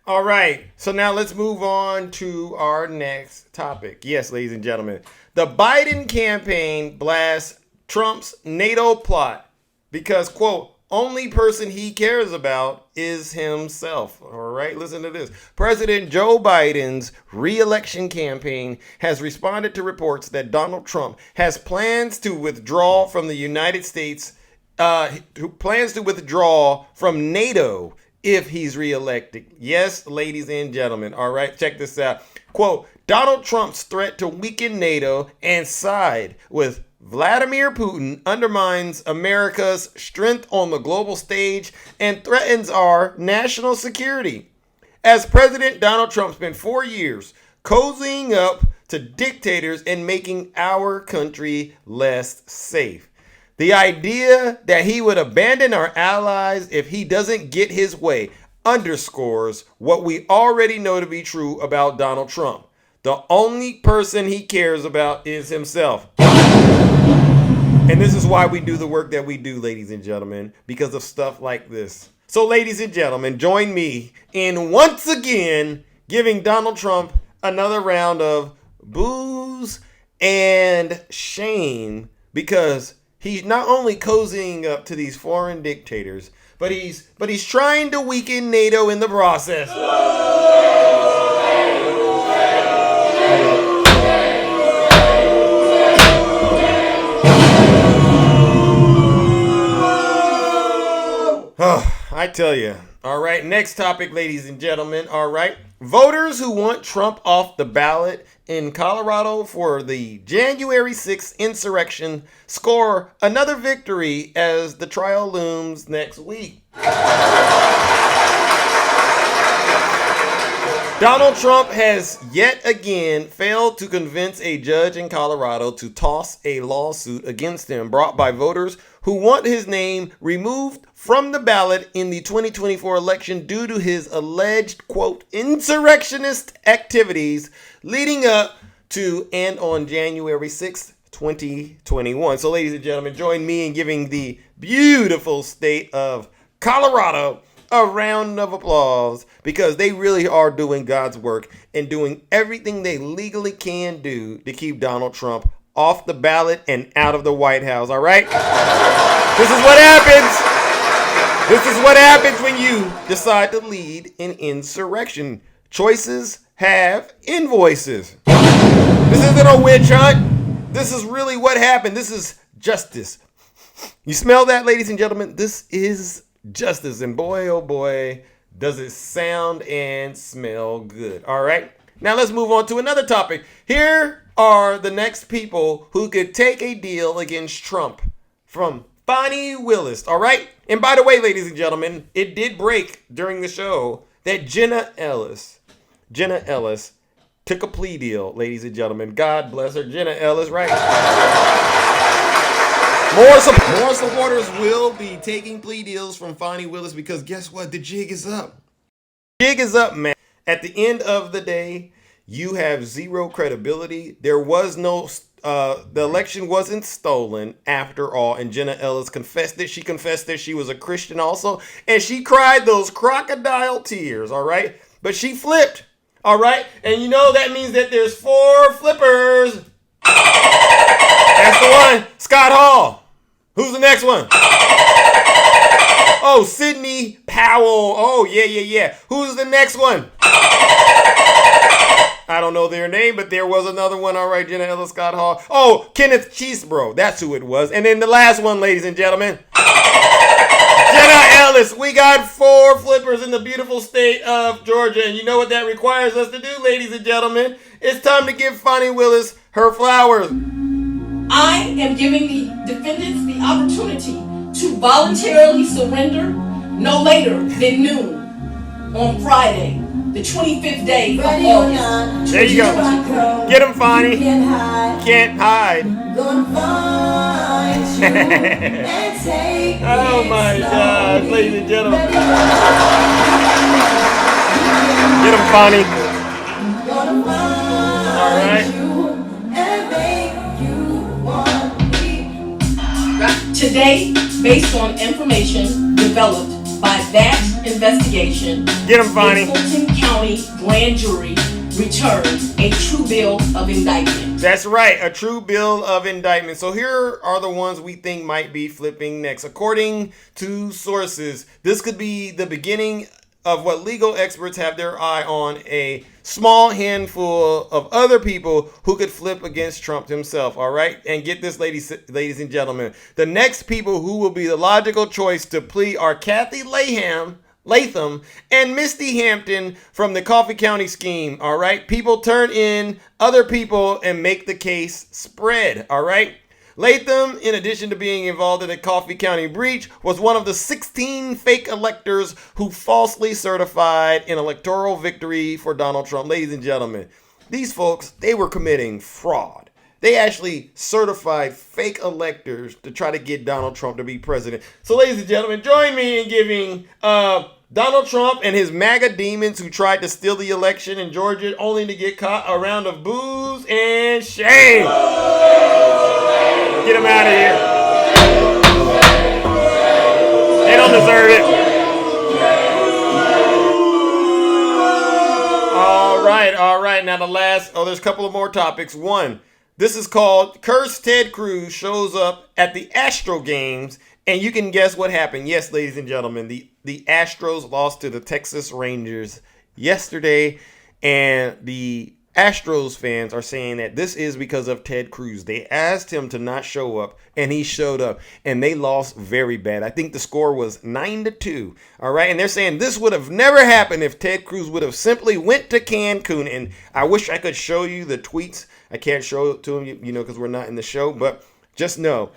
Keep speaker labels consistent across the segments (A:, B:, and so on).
A: All right. So now let's move on to our next topic. Yes, ladies and gentlemen. The Biden campaign blasts Trump's NATO plot because, quote, only person he cares about is himself. All right, listen to this. President Joe Biden's re-election campaign has responded to reports that Donald Trump has plans to withdraw from the United States, who plans to withdraw from NATO if he's reelected. Yes, ladies and gentlemen. All right, check this out. Quote, Donald Trump's threat to weaken NATO and side with Vladimir Putin undermines America's strength on the global stage and threatens our national security. As President Donald Trump spent 4 years cozying up to dictators and making our country less safe. The idea that he would abandon our allies if he doesn't get his way underscores what we already know to be true about Donald Trump. The only person he cares about is himself. And this is why we do the work that we do, ladies and gentlemen, because of stuff like this. So, ladies and gentlemen, join me in once again giving Donald Trump another round of boos and shame, because he's not only cozying up to these foreign dictators, but he's trying to weaken NATO in the process. Oh, I tell you. All right, next topic, ladies and gentlemen. All right, voters who want Trump off the ballot in Colorado for the January 6th insurrection score another victory as the trial looms next week. Donald Trump has yet again failed to convince a judge in Colorado to toss a lawsuit against him brought by voters who want his name removed from the ballot in the 2024 election due to his alleged, quote, insurrectionist activities leading up to and on January 6th, 2021. So, ladies and gentlemen, join me in giving the beautiful state of Colorado a round of applause, because they really are doing God's work and doing everything they legally can do to keep Donald Trump off the ballot and out of the White House. All right? This is what happens. This is what happens when you decide to lead an insurrection. Choices have invoices. This isn't a witch hunt. This is really what happened. This is justice. You smell that, ladies and gentlemen? This is justice, and boy, oh boy, does it sound and smell good. All right, now let's move on to another topic. Here are the next people who could take a deal against Trump from Bonnie Willis. All right, and by the way, ladies and gentlemen, it did break during the show that Jenna Ellis took a plea deal, ladies and gentlemen. God bless her. Jenna Ellis, right? More supporters will be taking plea deals from Bonnie Willis, because guess what? The jig is up. Jig is up, man. At the end of the day, you have zero credibility. There was no, the election wasn't stolen after all. And Jenna Ellis confessed it. She confessed that she was a Christian also. And she cried those crocodile tears, all right? But she flipped, all right? And you know that means that there's 4 flippers. That's the one. Scott Hall. Who's the next one? Oh, Sidney Powell. Oh, yeah. Who's the next one? I don't know their name, but there was another one. All right, Jenna Ellis, Scott Hall. Oh, Kenneth Cheesebro. That's who it was. And then the last one, ladies and gentlemen. Jenna Ellis. We got 4 flippers in the beautiful state of Georgia. And you know what that requires us to do, ladies and gentlemen? It's time to give Bonnie Willis her flowers.
B: I am giving the defendants the opportunity to voluntarily surrender no later than noon on Friday, the 25th day of August.
A: There you go. Get him, Bonnie. Can't hide. Oh my God, ladies and gentlemen. Get him, Bonnie. All right.
B: Today, based on information developed by that investigation,
A: get him, Bonnie.
B: Fulton grand jury returns a true bill of indictment.
A: That's right, a true bill of indictment. So here are the ones we think might be flipping next. According to sources, this could be the beginning of what legal experts have their eye on, a small handful of other people who could flip against Trump himself, all right? And get this, ladies and gentlemen. The next people who will be the logical choice to plea are Kathy Latham and Misty Hampton from the Coffee County scheme, all right? People turn in other people and make the case spread, all right? Latham, in addition to being involved in the Coffee County breach, was one of the 16 fake electors who falsely certified an electoral victory for Donald Trump. Ladies and gentlemen, these folks, they were committing fraud. They actually certified fake electors to try to get Donald Trump to be president. So, ladies and gentlemen, join me in giving Donald Trump and his MAGA demons who tried to steal the election in Georgia only to get caught a round of boos and shame. Get him out of here. They don't deserve it. All right. Now the last, there's a couple of more topics. One, this is called Cursed Ted Cruz Shows Up at the Astro Games, and you can guess what happened. Yes, ladies and gentlemen, the Astros lost to the Texas Rangers yesterday, and the Astros fans are saying that this is because of Ted Cruz. They asked him to not show up, and he showed up, and they lost very bad. I think the score was 9-2. All right, and they're saying this would have never happened if Ted Cruz would have simply went to Cancun. And I wish I could show you the tweets. I can't show it to him, because we're not in the show. But just know,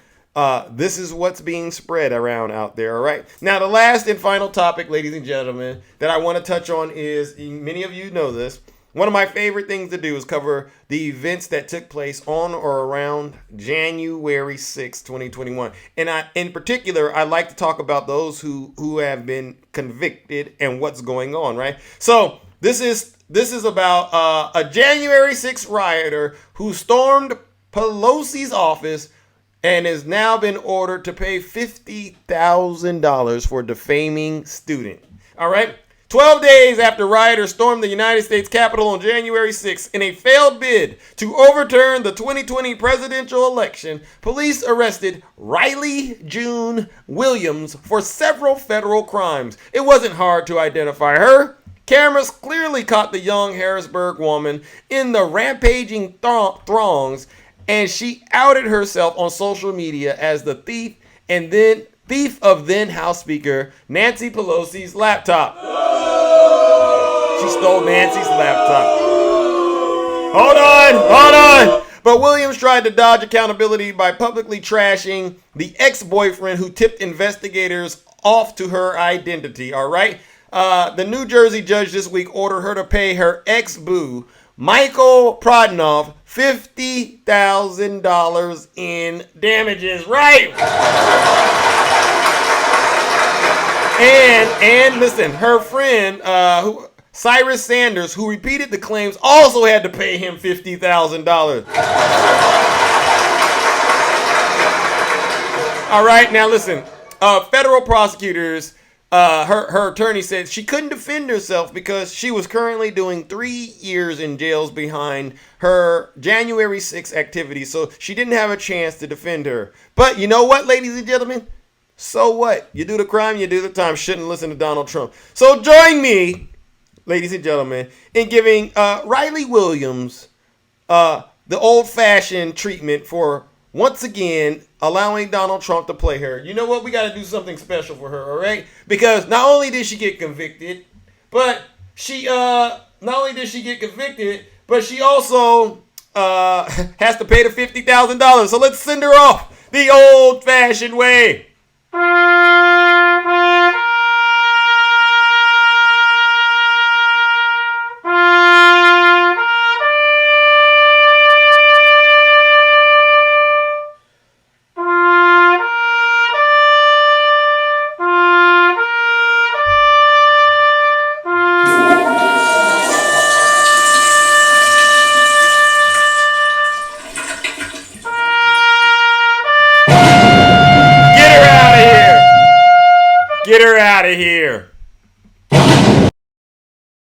A: this is what's being spread around out there. All right. Now, the last and final topic, ladies and gentlemen, that I want to touch on is, many of you know this, one of my favorite things to do is cover the events that took place on or around January 6, 2021. And in particular, I like to talk about those who have been convicted and what's going on, right? So this is about a January 6 rioter who stormed Pelosi's office and has now been ordered to pay $50,000 for defaming student. All right. 12 days after rioters stormed the United States Capitol on January 6 in a failed bid to overturn the 2020 presidential election, police arrested Riley June Williams for several federal crimes. It wasn't hard to identify her. Cameras clearly caught the young Harrisburg woman in the rampaging throngs, and she outed herself on social media as the thief of then House Speaker Nancy Pelosi's laptop. She stole Nancy's laptop. Hold on. But Williams tried to dodge accountability by publicly trashing the ex-boyfriend who tipped investigators off to her identity, all right? The New Jersey judge this week ordered her to pay her ex-boo, Michael Prodnoff, $50,000 in damages, right? And listen, her friend, Cyrus Sanders, who repeated the claims, also had to pay him $50,000. All right, now listen, federal prosecutors, her attorney said she couldn't defend herself because she was currently doing 3 years in jails behind her January 6 activities, so she didn't have a chance to defend her. But you know what, ladies and gentlemen? So what? You do the crime, you do the time. Shouldn't listen to Donald Trump. So join me, ladies and gentlemen, in giving Riley Williams the old-fashioned treatment for, once again, allowing Donald Trump to play her. You know what? We got to do something special for her, all right? Because not only did she get convicted, but she also has to pay the $50,000. So let's send her off the old-fashioned way.